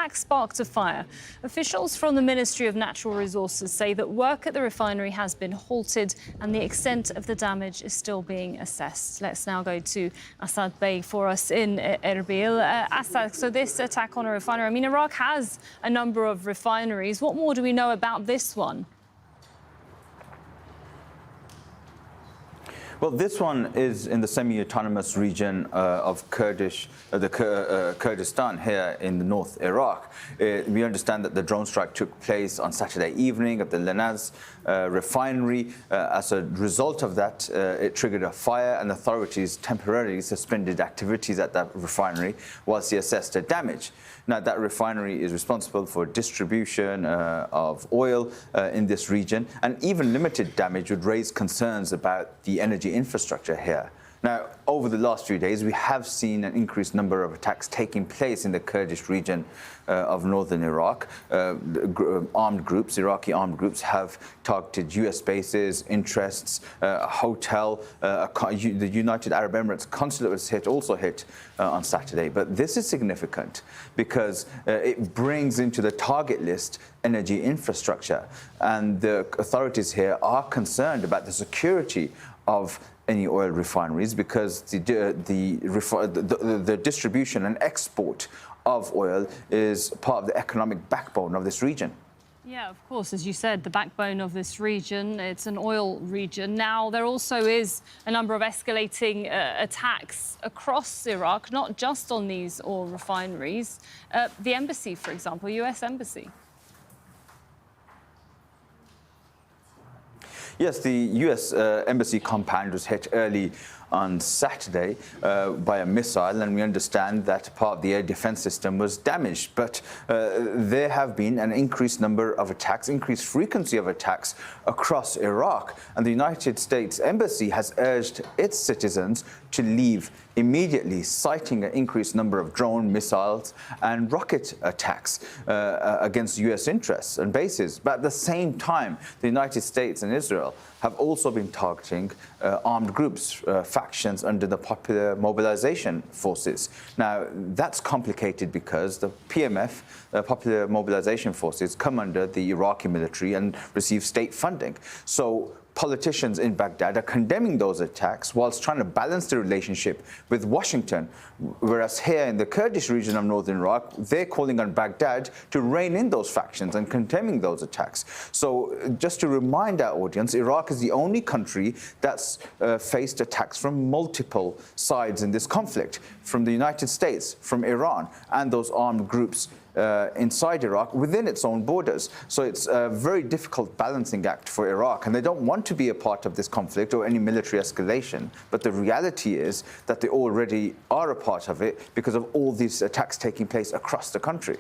attack sparked a fire. Officials from the Ministry of Natural Resources say that work at the refinery has been halted and the extent of the damage is still being assessed. Let's now go to Assad Bey for us in Erbil. Assad, so this attack on a refinery, I mean, Iraq has a number of refineries. What more do we know about this one? Well, this one is in the semi-autonomous region of Kurdistan here in the north Iraq. We understand that the drone strike took place on Saturday evening at the Lenaz refinery. As a result of that, it triggered a fire, and authorities temporarily suspended activities at that refinery whilst they assessed the damage. Now, that refinery is responsible for distribution of oil in this region, and even limited damage would raise concerns about the energy infrastructure here. Now, over the last few days, we have seen an increased number of attacks taking place in the Kurdish region of northern Iraq. Iraqi armed groups have targeted U.S. bases, interests, a hotel. The United Arab Emirates consulate was also hit on Saturday. But this is significant because it brings into the target list energy infrastructure. And the authorities here are concerned about the security of any oil refineries because the distribution and export of oil is part of the economic backbone of this region. Yeah, of course, as you said, the backbone of this region, it's an oil region. Now, there also is a number of escalating attacks across Iraq, not just on these oil refineries. The embassy, for example, U.S. embassy. Yes, the U.S. Embassy compound was hit early on Saturday by a missile, and we understand that part of the air defense system was damaged. But there have been an increased number of attacks, increased frequency of attacks across Iraq. And the United States Embassy has urged its citizens to leave immediately, citing an increased number of drone, missiles and rocket attacks against U.S. interests and bases. But at the same time, the United States and Israel have also been targeting armed groups, factions under the Popular Mobilization Forces. Now, that's complicated because the PMF, Popular Mobilization Forces, come under the Iraqi military and receive state funding. So politicians in Baghdad are condemning those attacks whilst trying to balance the relationship with Washington, whereas here in the Kurdish region of northern Iraq, they're calling on Baghdad to rein in those factions and condemning those attacks. So just to remind our audience, Iraq is the only country that's faced attacks from multiple sides in this conflict, from the United States, from Iran, and those armed groups inside Iraq within its own borders. So it's a very difficult balancing act for Iraq, and they don't want to be a part of this conflict or any military escalation. But the reality is that they already are a part of it because of all these attacks taking place across the country.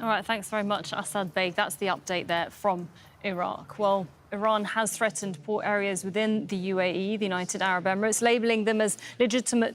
All right, thanks very much, Assad Bey. That's the update there from Iraq. Well, Iran has threatened port areas within the UAE, the United Arab Emirates, labelling them as legitimate